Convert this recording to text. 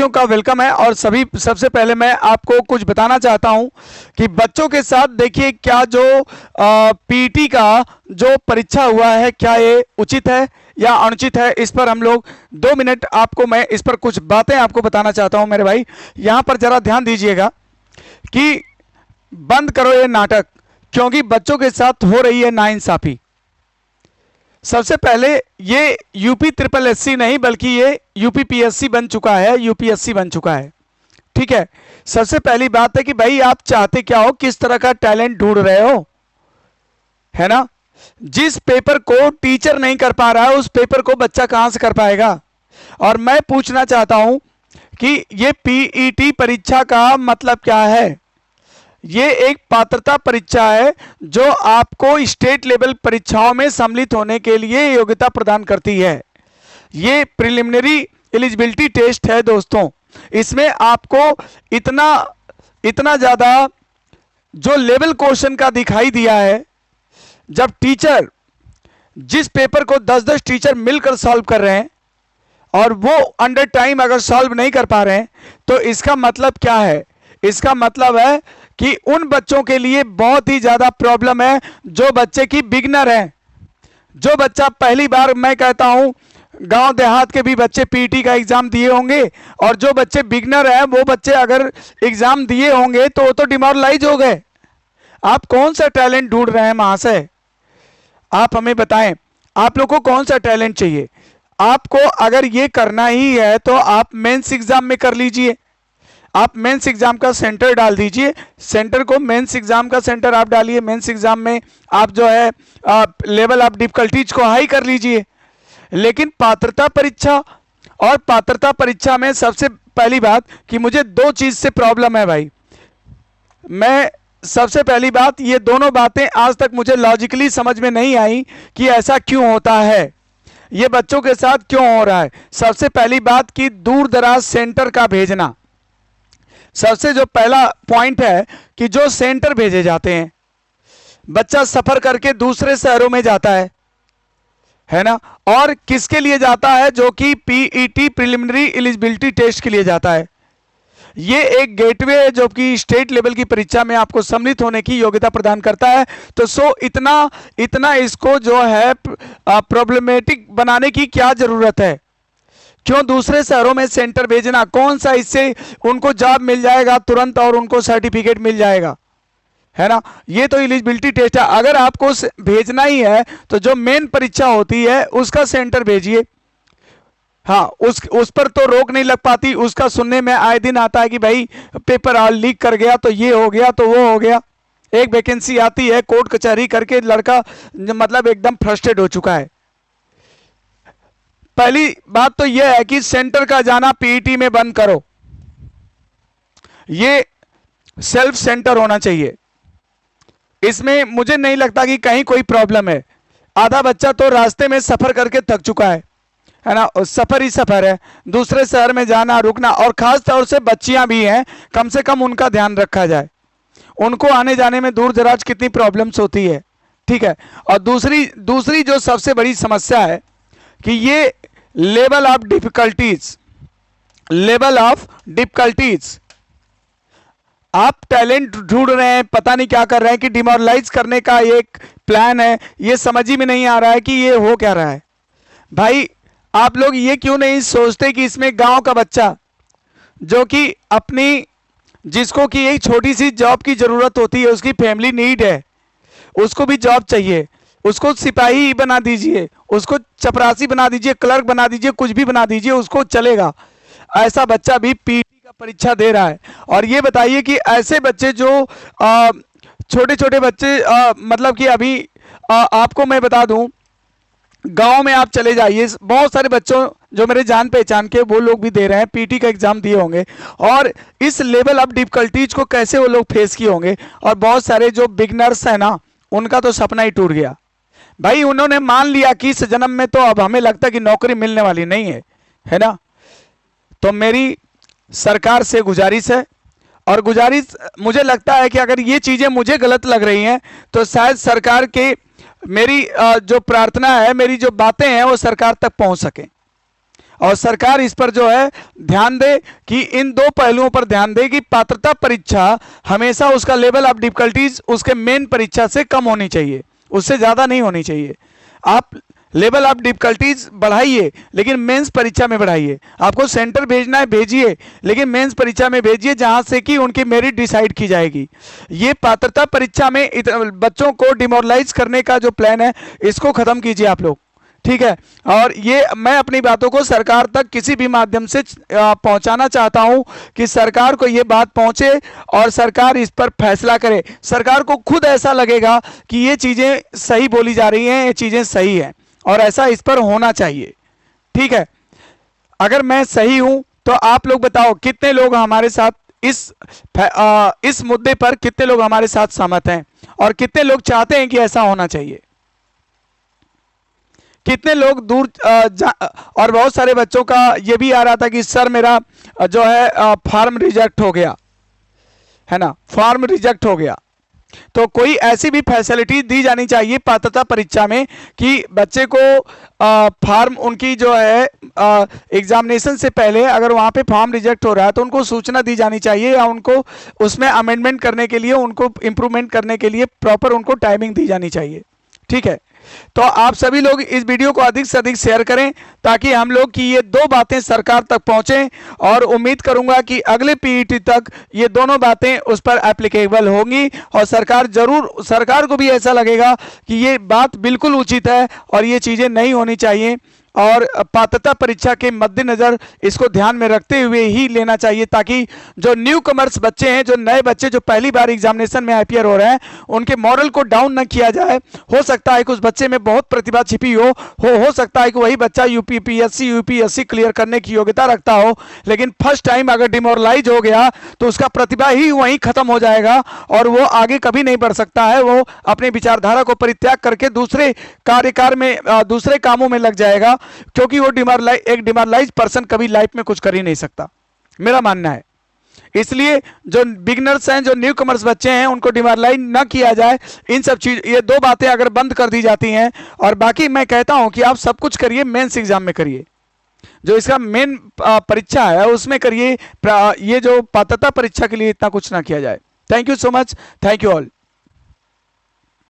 साथियों का वेलकम है। और सबसे पहले मैं आपको कुछ बताना चाहता हूं कि बच्चों के साथ देखिए क्या जो पीटी का जो परीक्षा हुआ है क्या ये उचित है या अनुचित है, इस पर हम लोग 2 मिनट आपको मैं इस पर कुछ बातें आपको बताना चाहता हूं। मेरे भाई यहां पर जरा ध्यान दीजिएगा कि बंद करो ये नाटक, क्योंकि बच्चों के साथ हो रही है नाइंसाफी। सबसे पहले ये यूपी ट्रिपल एससी नहीं बल्कि ये यूपी पीएससी बन चुका है, यूपीएससी बन चुका है। ठीक है, सबसे पहली बात है कि भाई आप चाहते क्या हो, किस तरह का टैलेंट ढूंढ रहे हो, है ना। जिस पेपर को टीचर नहीं कर पा रहा है उस पेपर को बच्चा कहां से कर पाएगा। और मैं पूछना चाहता हूं कि ये पीईटी परीक्षा का मतलब क्या है। ये एक पात्रता परीक्षा है जो आपको स्टेट लेवल परीक्षाओं में सम्मिलित होने के लिए योग्यता प्रदान करती है। ये प्रिलिमिनरी एलिजिबिलिटी टेस्ट है दोस्तों। इसमें आपको इतना ज्यादा जो लेवल क्वेश्चन का दिखाई दिया है, जब टीचर जिस पेपर को 10-10 टीचर मिलकर सॉल्व कर रहे हैं और वो अंडर टाइम अगर सॉल्व नहीं कर पा रहे हैं, तो इसका मतलब क्या है। इसका मतलब है कि उन बच्चों के लिए बहुत ही ज्यादा प्रॉब्लम है जो बच्चे की बिगनर हैं। जो बच्चा पहली बार, मैं कहता हूं गांव देहात के भी बच्चे पीटी का एग्जाम दिए होंगे, और जो बच्चे बिगनर हैं वो बच्चे अगर एग्जाम दिए होंगे तो वो तो डिमोरलाइज हो गए। आप कौन सा टैलेंट ढूंढ रहे हैं महाशय, आप हमें बताएं। आप लोग को कौन सा टैलेंट चाहिए। आपको अगर ये करना ही है तो आप मेंस एग्जाम में कर लीजिए। आप मेंस एग्जाम का सेंटर डाल दीजिए, सेंटर को मेंस एग्जाम का सेंटर आप डालिए। मेंस एग्जाम में आप जो है लेवल ऑफ डिफिकल्टीज को हाई कर लीजिए। लेकिन पात्रता परीक्षा, और पात्रता परीक्षा में सबसे पहली बात कि मुझे 2 चीज से प्रॉब्लम है भाई। मैं सबसे पहली बात, ये दोनों बातें आज तक मुझे लॉजिकली समझ में नहीं आई कि ऐसा क्यों होता है, ये बच्चों के साथ क्यों हो रहा है। सबसे पहली बात कि दूर दराज सेंटर का भेजना, सबसे जो पहला पॉइंट है कि जो सेंटर भेजे जाते हैं, बच्चा सफर करके दूसरे शहरों में जाता है ना। और किसके लिए जाता है, जो कि पीईटी प्रिलिमिनरी एलिजिबिलिटी टेस्ट के लिए जाता है। ये एक गेटवे है जो कि स्टेट लेवल की परीक्षा में आपको सम्मिलित होने की योग्यता प्रदान करता है। तो इतना इसको जो है प्रॉब्लमेटिक बनाने की क्या जरूरत है। क्यों दूसरे शहरों में सेंटर भेजना, कौन सा इससे उनको जॉब मिल जाएगा तुरंत और उनको सर्टिफिकेट मिल जाएगा, है ना। ये तो एलिजिबिलिटी टेस्ट है। अगर आपको भेजना ही है तो जो मेन परीक्षा होती है उसका सेंटर भेजिए। हाँ, उस पर तो रोक नहीं लग पाती। उसका सुनने में आए दिन आता है कि भाई पेपर लीक कर गया तो ये हो गया तो वो हो गया। एक वैकेंसी आती है, कोर्ट कचहरी करके लड़का मतलब एकदम फ्रस्ट्रेट हो चुका है। पहली बात तो यह है कि सेंटर का जाना पीईटी में बंद करो। ये सेल्फ सेंटर होना चाहिए। इसमें मुझे नहीं लगता कि कहीं कोई प्रॉब्लम है। आधा बच्चा तो रास्ते में सफर करके थक चुका है ना। सफर ही सफर है, दूसरे शहर में जाना रुकना, और खास तौर से बच्चियां भी हैं, कम से कम उनका ध्यान रखा जाए। उनको आने जाने में दूर दराज कितनी प्रॉब्लम्स होती है। ठीक है। और दूसरी जो सबसे बड़ी समस्या है कि ये लेवल ऑफ डिफिकल्टीज, आप टैलेंट ढूंढ रहे हैं, पता नहीं क्या कर रहे हैं कि डिमोरलाइज करने का एक प्लान है। ये समझ ही में नहीं आ रहा है कि ये हो क्या रहा है। भाई आप लोग ये क्यों नहीं सोचते कि इसमें गांव का बच्चा जो कि जिसको कि एक छोटी सी जॉब की जरूरत होती है, उसकी फैमिली नीड है, उसको भी जॉब चाहिए, उसको सिपाही बना दीजिए, उसको चपरासी बना दीजिए, क्लर्क बना दीजिए, कुछ भी बना दीजिए, उसको चलेगा। ऐसा बच्चा भी पीटी का परीक्षा दे रहा है। और ये बताइए कि ऐसे बच्चे जो छोटे छोटे बच्चे मतलब कि अभी आपको मैं बता दूं, गांव में आप चले जाइए, बहुत सारे बच्चों जो मेरे जान पहचान के वो लोग भी दे रहे हैं, पीटी का एग्जाम दिए होंगे, और इस लेवल ऑफ डिफिकल्टीज को कैसे वो लोग फेस किए होंगे। और बहुत सारे जो बिगनर्स है ना, उनका तो सपना ही टूट गया भाई। उन्होंने मान लिया कि इस जन्म में तो अब हमें लगता है कि नौकरी मिलने वाली नहीं है ना। तो मेरी सरकार से गुजारिश है, और गुजारिश मुझे लगता है कि अगर ये चीजें मुझे गलत लग रही हैं तो शायद सरकार के मेरी जो प्रार्थना है, मेरी जो बातें हैं वो सरकार तक पहुंच सके। और सरकार इस पर जो है ध्यान दे कि इन दो पहलुओं पर ध्यान दे कि पात्रता परीक्षा हमेशा उसका लेवल ऑफ डिफिकल्टीज उसके मेन परीक्षा से कम होनी चाहिए, उससे ज़्यादा नहीं होनी चाहिए। आप लेवल ऑफ डिफिकल्टीज बढ़ाइए लेकिन मेंस परीक्षा में बढ़ाइए। आपको सेंटर भेजना है भेजिए, लेकिन मेंस परीक्षा में भेजिए जहां से कि उनकी मेरिट डिसाइड की जाएगी। ये पात्रता परीक्षा में बच्चों को डिमोरलाइज करने का जो प्लान है इसको खत्म कीजिए आप लोग, ठीक है। और ये मैं अपनी बातों को सरकार तक किसी भी माध्यम से पहुंचाना चाहता हूं कि सरकार को ये बात पहुंचे और सरकार इस पर फैसला करे। सरकार को खुद ऐसा लगेगा कि ये चीजें सही बोली जा रही हैं, ये चीजें सही हैं और ऐसा इस पर होना चाहिए, ठीक है। अगर मैं सही हूं तो आप लोग बताओ कितने लोग हमारे साथ इस मुद्दे पर कितने लोग हमारे साथ सहमत हैं और कितने लोग चाहते हैं कि ऐसा होना चाहिए। कितने लोग दूर और बहुत सारे बच्चों का ये भी आ रहा था कि सर मेरा जो है फॉर्म रिजेक्ट हो गया है ना, फॉर्म रिजेक्ट हो गया। तो कोई ऐसी भी फैसिलिटी दी जानी चाहिए पात्रता परीक्षा में कि बच्चे को फॉर्म उनकी जो है एग्जामिनेशन से पहले अगर वहाँ पे फॉर्म रिजेक्ट हो रहा है तो उनको सूचना दी जानी चाहिए या उनको उसमें अमेंडमेंट करने के लिए, उनको इम्प्रूवमेंट करने के लिए प्रॉपर उनको टाइमिंग दी जानी चाहिए, ठीक है। तो आप सभी लोग इस वीडियो को अधिक से अधिक शेयर करें ताकि हम लोग की ये दो बातें सरकार तक पहुंचें और उम्मीद करूंगा कि अगले पीईटी तक ये दोनों बातें उस पर एप्लीकेबल होंगी और सरकार को भी ऐसा लगेगा कि ये बात बिल्कुल उचित है और ये चीज़ें नहीं होनी चाहिए और पात्रता परीक्षा के मद्देनजर इसको ध्यान में रखते हुए ही लेना चाहिए ताकि जो न्यू कमर्स बच्चे हैं, जो नए बच्चे जो पहली बार एग्जामिनेशन में अपीयर हो रहे हैं, उनके मॉरल को डाउन न किया जाए। हो सकता है कि उस बच्चे में बहुत प्रतिभा छिपी हो सकता है कि वही बच्चा यूपीएससी क्लियर करने की योग्यता रखता हो, लेकिन फर्स्ट टाइम अगर डिमोरलाइज हो गया तो उसका प्रतिभा ही वहीं खत्म हो जाएगा और वो आगे कभी नहीं बढ़ सकता है। वो अपने विचारधारा को परित्याग करके दूसरे दूसरे कामों में लग जाएगा क्योंकि वो एक डिमोरलाइज पर्सन कभी लाइफ में कुछ कर ही नहीं सकता, मेरा मानना है। इसलिए जो बिगनर्स हैं, जो न्यू कमर्स बच्चे हैं, उनको डिमोरलाइज ना किया जाए। इन सब चीज ये दो बातें अगर बंद कर दी जाती हैं और बाकी मैं कहता हूं कि आप सब कुछ करिए, मेंस एग्जाम में करिए, जो इसका मेन परीक्षा है उसमें करिए। ये जो पात्रता परीक्षा के लिए इतना कुछ ना किया जाए। Thank you so much, thank you all.